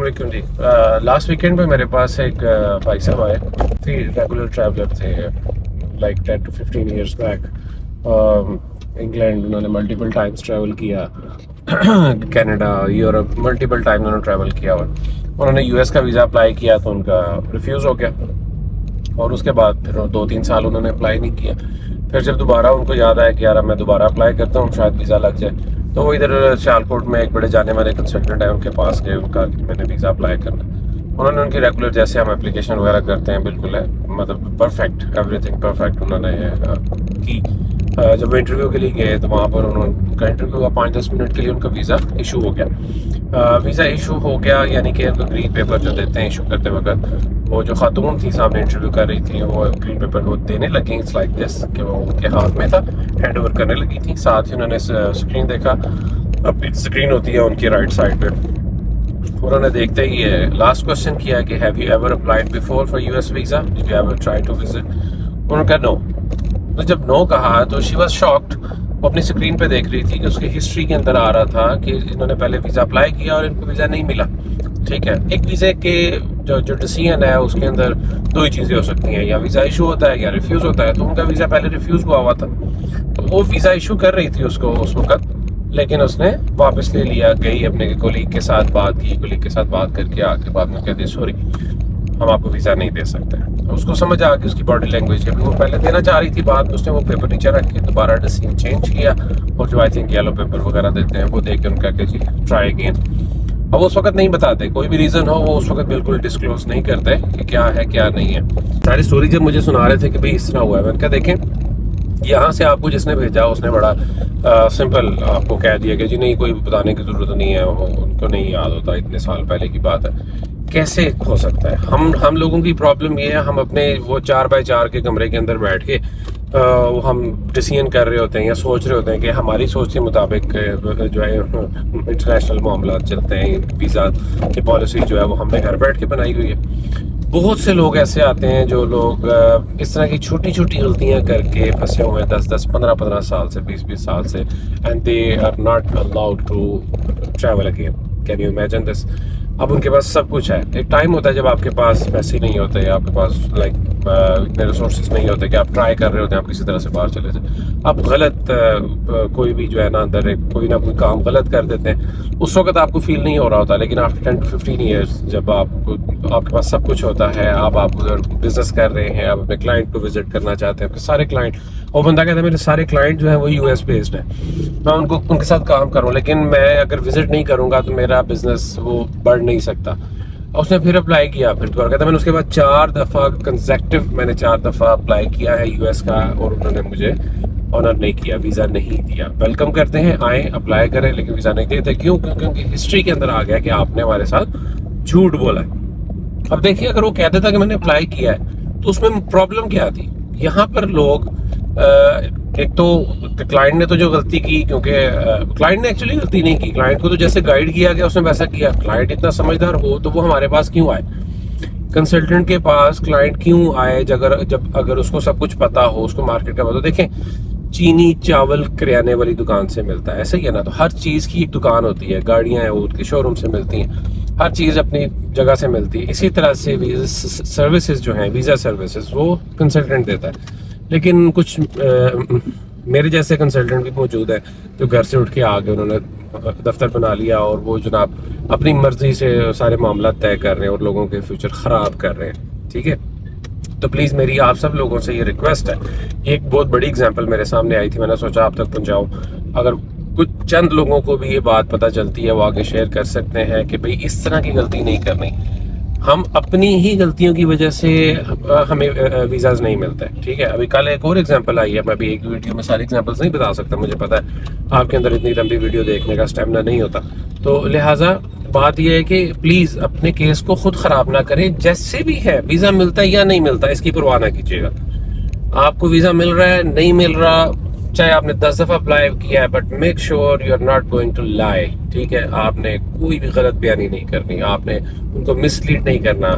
अस्सलाम वालेकुम जी। Last weekend में मेरे पास एक भाई साहब आए, रेगुलर ट्रैवलर थे, like 10 to 15 years back. England उन्होंने मल्टीपल टाइम्स ट्रैवल किया, कनाडा, यूरोप, मल्टीपल टाइम उन्होंने ट्रैवल किया हुआ। उन्होंने यूएस का वीज़ा अप्लाई किया तो उनका रिफ्यूज़ हो गया, और उसके बाद फिर 2-3 साल उन्होंने अप्लाई नहीं किया। फिर जब दोबारा उनको याद आया कि यार मैं दोबारा अप्लाई करता हूँ, शायद वीज़ा लग जाए, तो वो इधर सियालकोट में एक बड़े जाने वाले कंसल्टेंट है, उनके पास गए, उनका कि मैंने वीज़ा अप्लाई करना। उन्होंने उनकी रेगुलर जैसे हम एप्लीकेशन वगैरह करते हैं बिल्कुल है, मतलब परफेक्ट, एवरीथिंग परफेक्ट उन्होंने की। जब वो इंटरव्यू के लिए गए तो वहाँ पर उनका इंटरव्यू हुआ, 5-10 मिनट के लिए उनका वीज़ा इशू हो गया। वीज़ा इशू हो गया यानी कि उनको ग्रीन पेपर जो देते हैं इशू करते वक्त, वो जो खातून थी सामने इंटरव्यू कर रही थी, वो ग्रीन पेपर वो देने लगी। इट्स लाइक दिस कि वो उनके हाथ में था, हैंड ओवर करने लगी थी। साथ ही उन्होंने स्क्रीन देखा, अपनी स्क्रीन होती है उनकी राइट साइड पे, उन्होंने देखते ही लास्ट क्वेश्चन किया कि have you ever applied before for US visa, did you ever try to visit. उन्होंने कहा नो। तो जब नो कहा तो शी वाज शॉक्ड। वो अपनी स्क्रीन पे देख रही थी कि उसकी हिस्ट्री के अंदर आ रहा था कि इन्होंने पहले वीज़ा अप्लाई किया और इनको वीज़ा नहीं मिला। ठीक है, एक वीज़े के जो डिसीजन है उसके अंदर दो ही चीज़ें हो सकती हैं, या वीज़ा इशू होता है या रिफ्यूज़ होता है। तो उनका वीज़ा पहले रिफ्यूज़ हुआ था, तो वो वीज़ा इशू कर रही थी उसको उस वक्त, लेकिन उसने वापस ले लिया। गई अपने कोलीग के साथ बात की, कोलीग के साथ बात करके आके बाद में कहती सॉरी हम आपको वीज़ा नहीं दे सकते। तो उसको समझ आ कि उसकी बॉडी लैंग्वेज है, वो पहले देना चाह रही थी बात, उसने वो पेपर नीचे रख के दोबारा डिसीजन चेंज किया, और जो आई थिंक येलो पेपर वगैरह देते हैं वो देख के उनका कि जी ट्राई अगेन। अब उस वक्त नहीं बताते, कोई भी रीज़न हो वो उस वक्त बिल्कुल डिस्क्लोज नहीं करते कि क्या है क्या नहीं है। सारी स्टोरी जब मुझे सुना रहे थे कि भाई इस तरह हुआ है, मैंने कहा देखें यहाँ से आपको जिसने भेजा उसने बड़ा सिंपल आपको कह दिया कि जी नहीं कोई बताने की ज़रूरत नहीं है, उनको नहीं याद होता, इतने साल पहले की बात है। कैसे हो सकता है? हम लोगों की प्रॉब्लम ये है, हम अपने वो 4x4 के कमरे के अंदर बैठ के हम डिसीजन कर रहे होते हैं या सोच रहे होते हैं कि हमारी सोच के मुताबिक जो है इंटरनेशनल मामला चलते हैं, वीज़ा की पॉलिसी जो है वो हमने घर बैठ के बनाई हुई है। बहुत से लोग ऐसे आते हैं जो लोग इस तरह की छोटी छोटी गलतियां करके फंसे हुए हैं 10-10, 15-15 साल से, 20-20 साल से, and they are not allowed to travel again. Can you imagine this? अब उनके पास सब कुछ है। एक टाइम होता है जब आपके पास पैसे नहीं होते, आपके पास लाइक इतने रिसोर्सेज नहीं होते कि आप ट्राई कर रहे होते हैं आप किसी तरह से बाहर चले जाए। आप गलत कोई भी जो है ना अंदर कोई ना कोई काम गलत कर देते हैं, उस वक्त आपको फील नहीं हो रहा होता, लेकिन आफ्टर 10 to 15 ईयर्स जब आपके पास सब कुछ होता है, आप उधर बिजनेस कर रहे हैं, आप अपने क्लाइंट को विजिट करना चाहते हैं, आपके सारे क्लाइंट, और बंदा कहता है मेरे सारे क्लाइंट जो है वो यूएस बेस्ड है, मैं उनके साथ काम करूँ, लेकिन मैं अगर विजिट नहीं करूँगा तो मेरा बिजनेस वो बढ़ नहीं सकता। उसने फिर अप्लाई किया, फिर दोबारा कहता मैंने उसके बाद 4 दफ़ा कंसेक्टिव मैंने 4 दफ़ा अप्लाई किया है यूएस का, और उन्होंने मुझे ऑनर नहीं किया, वीज़ा नहीं दिया। वेलकम करते हैं, आए अप्लाई करें, लेकिन वीज़ा नहीं देते। क्यों? क्योंकि हिस्ट्री के अंदर आ गया कि आपने हमारे साथ झूठ बोला है। अब देखिए, अगर वो कह देता कि मैंने अप्लाई किया है तो उसमें प्रॉब्लम क्या थी? यहाँ पर लोग एक तो क्लाइंट ने तो जो गलती की, क्योंकि क्लाइंट ने एक्चुअली गलती नहीं की, क्लाइंट को तो जैसे गाइड किया गया उसने वैसा किया। क्लाइंट इतना समझदार हो तो वो हमारे पास क्यों आए? कंसल्टेंट के पास क्लाइंट क्यों आए अगर उसको सब कुछ पता हो, उसको मार्केट का पता। देखें, चीनी चावल किराने वाली दुकान से मिलता है, ऐसे ही है ना? तो हर चीज़ की एक दुकान होती है, गाड़ियाँ हैं वो उनके शोरूम से मिलती हैं, हर चीज़ अपनी जगह से मिलती है। इसी तरह से सर्विसेज जो हैं, वीज़ा सर्विसेज, वो कंसल्टेंट देता है। लेकिन कुछ मेरे जैसे कंसल्टेंट भी मौजूद है तो घर से उठ के आ गए, उन्होंने दफ्तर बना लिया और वो जनाब अपनी मर्जी से सारे मामला तय कर रहे हैं और लोगों के फ्यूचर ख़राब कर रहे हैं। ठीक है, तो प्लीज़ मेरी आप सब लोगों से ये रिक्वेस्ट है। एक बहुत बड़ी एग्जांपल मेरे सामने आई थी, मैंने सोचा आप तक पहुंचाऊं। अगर कुछ चंद लोगों को भी ये बात पता चलती है वो आगे शेयर कर सकते हैं कि भाई इस तरह की गलती नहीं करनी। हम अपनी ही गलतियों की वजह से हमें वीज़ाज नहीं मिलते। ठीक है, अभी कल एक और एग्जांपल आई है, मैं अभी एक वीडियो में सारे एग्जांपल्स नहीं बता सकता, मुझे पता है आपके अंदर इतनी लंबी वीडियो देखने का स्टेमिना नहीं होता। तो लिहाजा बात यह है कि प्लीज़ अपने केस को खुद ख़राब ना करें। जैसे भी है, वीज़ा मिलता है या नहीं मिलता इसकी परवाह ना कीजिएगा। आपको वीज़ा मिल रहा है, नहीं मिल रहा, चाहे आपने 10 दफ़ा अप्लाई किया है, but make sure you are not going to lie. ठीक है, आपने कोई भी गलत बयानी नहीं करनी, आपने उनको मिसलीड नहीं करना।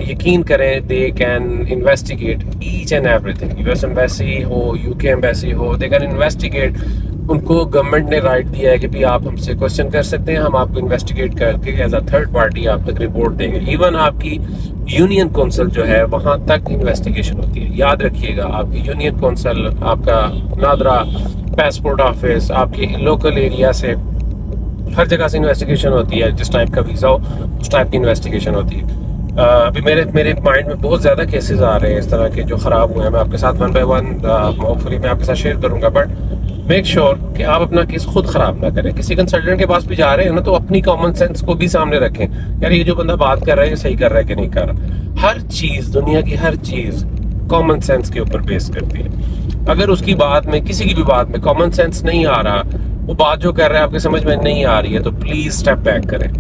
यकीन करें, they can investigate each and everything. US embassy हो, यूके एम्बेसी हो, दे कैन इन्वेस्टिगेट उनको गवर्नमेंट ने राइट दिया है कि भी आप हमसे क्वेश्चन कर सकते हैं, हम आपको इन्वेस्टिगेट करके एज अ थर्ड पार्टी आप तक रिपोर्ट देंगे। इवन आपकी यूनियन कौंसिल जो है वहां तक इन्वेस्टिगेशन होती है। याद रखिएगा, आपकी यूनियन कौंसिल, आपका नादरा पासपोर्ट ऑफिस, आपके लोकल एरिया से हर जगह से इन्वेस्टिगेशन होती है। जिस टाइप का वीज़ा हो उस टाइप की इन्वेस्टिगेशन होती है। अभी मेरे माइंड में बहुत ज़्यादा केसेस आ रहे हैं इस तरह के जो ख़राब हुए हैं। मैं आपके साथ 1 बाय 1 होपफुली मैं आपके साथ शेयर करूंगा, बट मेक श्योर कि आप अपना केस खुद ख़राब ना करें। किसी कंसल्टेंट के पास भी जा रहे हैं ना, तो अपनी कॉमन सेंस को भी सामने रखें। यार ये जो बंदा बात कर रहा है ये सही कर रहा है कि नहीं कर रहा। हर चीज़, दुनिया की हर चीज़ कॉमन सेंस के ऊपर बेस करती है। अगर उसकी बात में, किसी की भी बात में कॉमन सेंस नहीं आ रहा, वो बात जो कर रहा है आपके समझ में नहीं आ रही है, तो प्लीज स्टेप बैक करें।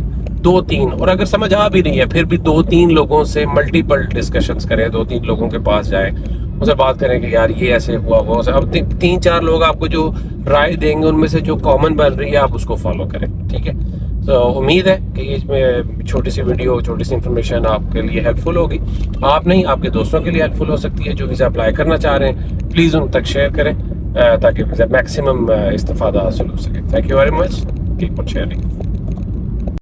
2-3, और अगर समझ आ भी रही है फिर भी 2-3 लोगों से मल्टीपल डिस्कशंस करें। 2-3 लोगों के पास जाएं, उनसे बात करें कि यार ये ऐसे हुआ वो। अब 3-4 लोग आपको जो राय देंगे उनमें से जो कॉमन बन रही है आप उसको फॉलो करें, ठीक है। तो उम्मीद है कि इसमें छोटी सी वीडियो, छोटी सी इन्फॉर्मेशन आपके लिए हेल्पफुल होगी। आप नहीं, आपके दोस्तों के लिए हेल्पफुल हो सकती है जो वीज़ा अप्लाई करना चाह रहे हैं। प्लीज़ उन तक शेयर करें ताकि मैक्सिमम इस्तेफादा हासिल हो सके। Thank you very much, keep on sharing.